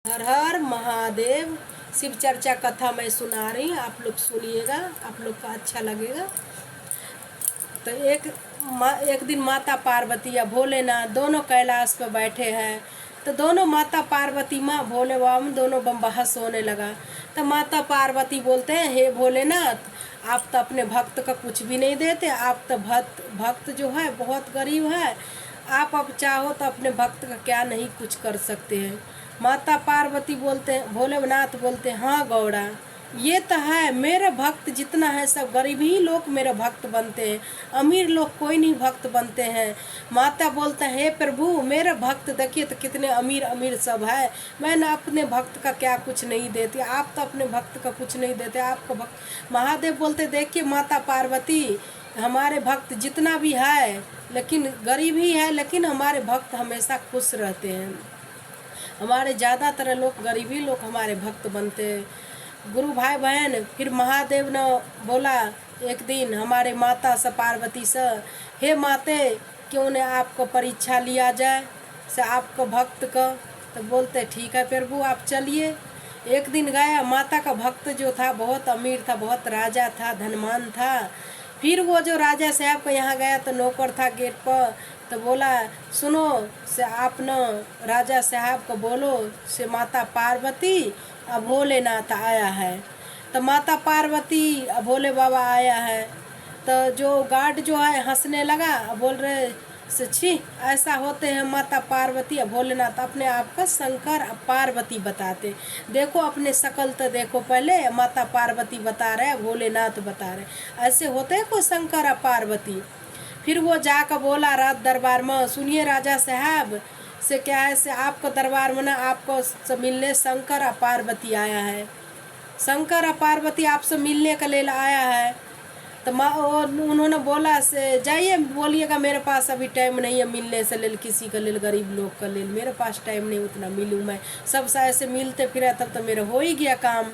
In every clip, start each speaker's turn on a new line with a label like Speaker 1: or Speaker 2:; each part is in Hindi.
Speaker 1: हर हर महादेव। शिव चर्चा कथा मैं सुना रही हूँ, आप लोग सुनिएगा, आप लोग का अच्छा लगेगा। तो एक दिन माता पार्वती या भोलेनाथ दोनों कैलाश पर बैठे हैं। तो दोनों माता पार्वती माँ भोले बाबा में दोनों बहस होने लगा। तो माता पार्वती बोलते हैं, हे भोलेनाथ, आप तो अपने भक्त का कुछ भी नहीं देते। आप तो भक्त जो है बहुत गरीब है। आप अब चाहो तो अपने भक्त का क्या नहीं कुछ कर सकते हैं। माता पार्वती बोलते हैं, भोलेनाथ बोलते हैं, हाँ गौड़ा, ये तो है, मेरे भक्त जितना है सब गरीब ही लोग मेरे भक्त बनते हैं, अमीर लोग कोई नहीं भक्त बनते हैं। माता बोलते हैं, हे प्रभु, मेरे भक्त देखिए तो कितने अमीर अमीर सब है, मैं ना अपने भक्त का क्या कुछ नहीं देती, आप तो अपने भक्त का कुछ नहीं देते, आपका भक्त। महादेव बोलते, देखिए माता पार्वती, हमारे भक्त जितना भी है लेकिन गरीब ही है, लेकिन हमारे भक्त हमेशा खुश रहते हैं। हमारे ज़्यादातर लोग गरीबी लोग हमारे भक्त बनते हैं। गुरु भाई बहन, फिर महादेव ने बोला एक दिन हमारे माता से पार्वती से, हे माते, क्यों ने आपको परीक्षा लिया जाए से आपको भक्त का। तो बोलते ठीक है प्रभु, आप चलिए। एक दिन गया, माता का भक्त जो था बहुत अमीर था, बहुत राजा था, धनवान था। फिर वो जो राजा साहब के यहाँ गया तो नौकर था गेट पर। तो बोला, सुनो से आप न राजा साहब को बोलो से माता पार्वती अब भोलेनाथ आया है। तो माता पार्वती अब भोले बाबा आया है। तो जो गार्ड जो है हंसने लगा, बोल रहे से छी, ऐसा होते हैं माता पार्वती और भोलेनाथ अपने आप का शंकर पार्वती बताते। देखो अपने शकल तो देखो पहले, माता पार्वती बता रहे, भोलेनाथ बता रहे, ऐसे होते हैं कोई शंकर और पार्वती। फिर वो जाकर बोला रात दरबार में, सुनिए राजा साहब से क्या है से आपको दरबार में ना आपको से मिलने शंकर और पार्वती आया है, शंकर और पार्वती आपसे मिलने के लिए आया है। तो उन्होंने बोला से जाइए बोलिएगा मेरे पास अभी टाइम नहीं है मिलने से लेल, किसी के लेल, गरीब लोग के लेल मेरे पास टाइम नहीं उतना मिलूँ मैं, सबसे ऐसे मिलते फिरे तब तो मेरा हो ही गया काम,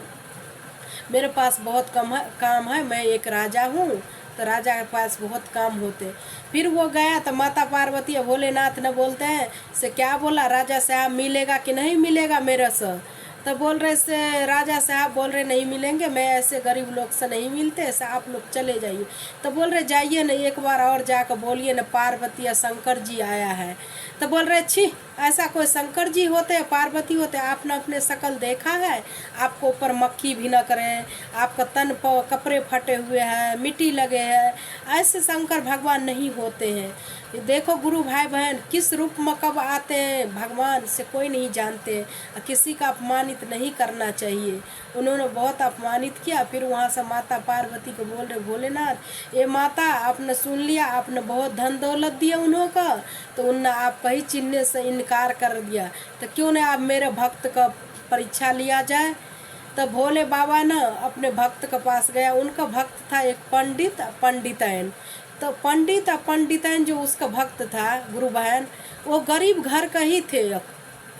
Speaker 1: मेरे पास बहुत काम है, मैं एक राजा हूँ, तो राजा के पास बहुत काम होते। फिर वो गया तो माता पार्वती और भोलेनाथ ने बोलते हैं से क्या बोला राजा साहब, मिलेगा कि नहीं मिलेगा मेरे से। तो बोल रहे से राजा साहब बोल रहे नहीं मिलेंगे, मैं ऐसे गरीब लोग से नहीं मिलते, ऐसे आप लोग चले जाइए। तो बोल रहे जाइए ना एक बार और जाकर बोलिए ना पार्वती या शंकर जी आया है। तो बोल रहे छी, ऐसा कोई शंकर जी होते हैं, पार्वती होते हैं, आपने अपने शकल देखा है, आपको ऊपर मक्खी भी न करे, आपका तन पर कपड़े फटे हुए हैं, मिट्टी लगे हैं, ऐसे शंकर भगवान नहीं होते हैं। देखो गुरु भाई बहन, किस रूप में कब आते हैं भगवान से कोई नहीं जानते, किसी का अपमानित नहीं करना चाहिए। उन्होंने बहुत अपमानित किया। फिर वहाँ से माता पार्वती को बोल रहे, भोलेनाथ ये माता आपने सुन लिया, आपने बहुत धन दौलत दिया उन्हों का, तो उनने आपका ही चिन्हने से इनकार कर दिया, तो क्यों न आप मेरे भक्त का परीक्षा लिया जाए। तो भोले बाबा ने अपने भक्त के पास गया, उनका भक्त था एक पंडित पंडितैन। तो पंडित और पंडितैन जो उसका भक्त था गुरु बहन, वो गरीब घर का ही थे,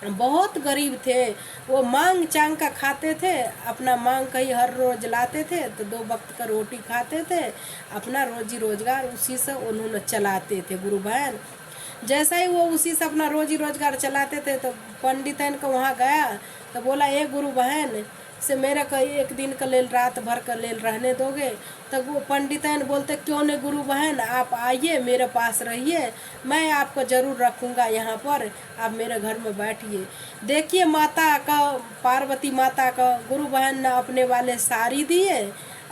Speaker 1: बहुत गरीब थे। वो मांग चांग का खाते थे, अपना मांग का ही हर रोज लाते थे, तो 2 वक्त का रोटी खाते थे, अपना रोजी रोजगार उसी से उन्होंने चलाते थे गुरु बहन। जैसा ही वो उसी से अपना रोजी रोजगार चलाते थे, तो पंडितन को वहाँ गया तो बोला, ए गुरु बहन से मेरे को एक दिन का लेल, रात भर का लेल रहने दोगे। तो वो पंडितन बोलते, क्यों नहीं गुरु बहन, आप आइए मेरे पास रहिए, मैं आपको ज़रूर रखूँगा यहाँ पर, आप मेरे घर में बैठिए। देखिए माता का, पार्वती माता का गुरु बहन ने अपने वाले साड़ी दिए,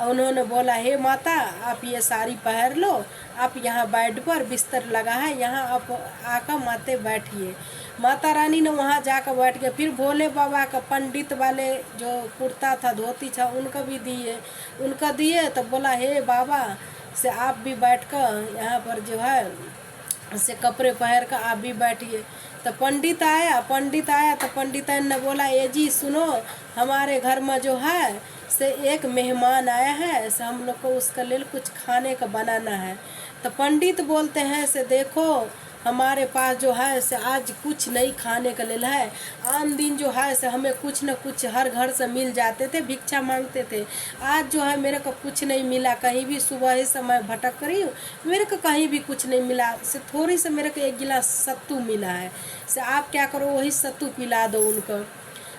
Speaker 1: उन्होंने बोला, हे माता आप ये साड़ी पहन लो, आप यहाँ बेड पर बिस्तर लगा है, यहाँ आप आकर माते बैठिए। माता रानी ने वहाँ जाकर बैठ गए। फिर भोले बाबा का पंडित वाले जो कुर्ता था, धोती था, उनका भी दिए, उनका दिए। तो बोला, हे बाबा से आप भी बैठ कर यहाँ पर जो है से कपड़े पहन कर आप भी बैठिए। तो पंडित आया तो पंडितन ने बोला, ये जी सुनो, हमारे घर में जो है से एक मेहमान आया है, से हम लोग को उसका लेल कुछ खाने का बनाना है। तो पंडित बोलते हैं से देखो हमारे पास जो है से आज कुछ नहीं खाने का लेल है, आम दिन जो है से हमें कुछ न कुछ हर घर से मिल जाते थे, भिक्षा मांगते थे, आज जो है मेरे को कुछ नहीं मिला, कहीं भी सुबह ही समय भटक रही हूँ, मेरे को कहीं भी कुछ नहीं मिला, से थोड़ी से मेरे को 1 गिलास सत्तू मिला है, से आप क्या करो वही सत्तू पिला दो उनको।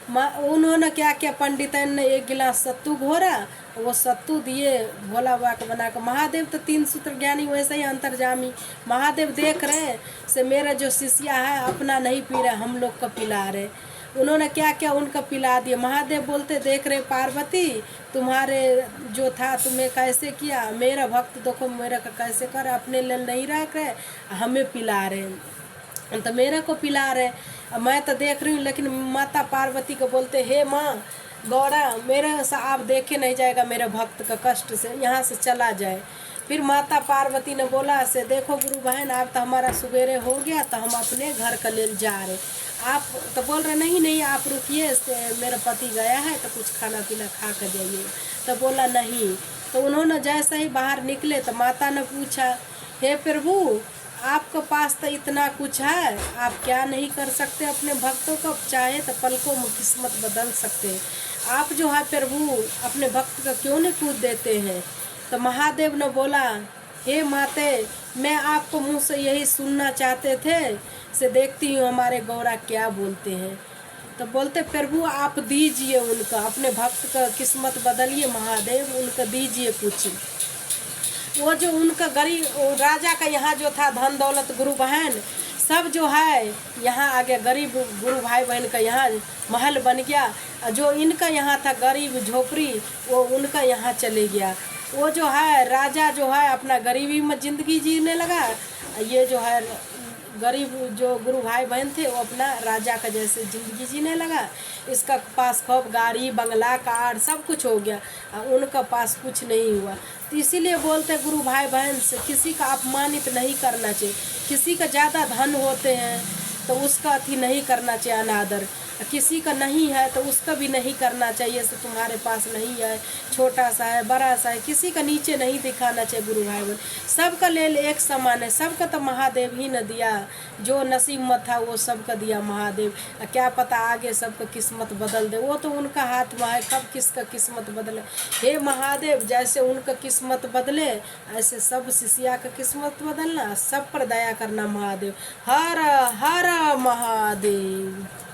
Speaker 1: उन्होंने क्या किया, पंडितन ने एक गिलास सत्तू घोरा, वो सत्तू दिए भोला बाबा को बना कर। महादेव तो 3 सूत्र ज्ञानी, वैसे ही अंतर्जामी। महादेव देख रहे हैं से मेरा जो शिष्या है अपना नहीं पी रहे, हम लोग को पिला रहे। उन्होंने क्या किया, उनका पिला दिया। महादेव बोलते देख रहे पार्वती तुम्हारे जो था तुम्हें कैसे किया, मेरा भक्त देखो मेरा का कैसे कर, अपने लिए नहीं रख रहे हमें पिला रहे, तो मेरे को पिला रहे, मैं तो देख रही हूँ। लेकिन माता पार्वती को बोलते हे माँ गौड़ा, मेरे से आप देखे नहीं जाएगा मेरे भक्त का कष्ट से, यहाँ से चला जाए। फिर माता पार्वती ने बोला से देखो गुरु बहन, आप तो हमारा सवेरे हो गया तो हम अपने घर का ले जा रहे, आप तो बोल रहे नहीं नहीं आप रुकिए, मेरा पति गया है तो कुछ खाना पीना खा कर जाइए। तो बोला नहीं। तो उन्होंने जैसे ही बाहर निकले तो माता ने पूछा हे प्रभु आपके पास तो इतना कुछ है, आप क्या नहीं कर सकते अपने भक्तों को, चाहे तो पलकों में किस्मत बदल सकते, आप जो है प्रभु अपने भक्त का क्यों नहीं पूछ देते हैं। तो महादेव ने बोला हे माते, मैं आपको मुँह से यही सुनना चाहते थे, से देखती हूँ हमारे गौरा क्या बोलते हैं। तो बोलते प्रभु आप दीजिए उनका, अपने भक्त का किस्मत बदलिए महादेव, उनका दीजिए कुछ। वो जो उनका गरीब राजा का यहाँ जो था धन दौलत गुरु बहन सब जो है यहाँ आ गया, गरीब गुरु भाई बहन का यहाँ महल बन गया, जो इनका यहाँ था गरीब झोपड़ी वो उनका यहाँ चले गया। वो जो है राजा जो है अपना गरीबी में ज़िंदगी जीने लगा, ये जो है गरीब जो गुरु भाई बहन थे वो अपना राजा का जैसे ज़िंदगी जीने लगा। इसका पास खूब गाड़ी बंगला कार सब कुछ हो गया, उनका पास कुछ नहीं हुआ। तो इसीलिए बोलते गुरु भाई बहन से किसी का अपमानित नहीं करना चाहिए, किसी का ज़्यादा धन होते हैं तो उसका अथी नहीं करना चाहिए अनादर, किसी का नहीं है तो उसका भी नहीं करना चाहिए। से तुम्हारे पास नहीं है, छोटा सा है बड़ा सा है, किसी का नीचे नहीं दिखाना चाहिए। गुरु भाई बहन सबका ले एक समान है, सबका तो महादेव ही न दिया, जो नसीब में था वो सबका दिया महादेव। क्या पता आगे सबका किस्मत बदल दे, वो तो उनका हाथ में है कब किसका किस्मत बदले। हे महादेव जैसे उनका किस्मत बदले ऐसे सब शिष्या का किस्मत बदलना, सब पर दया करना महादेव। हर हर महादेव।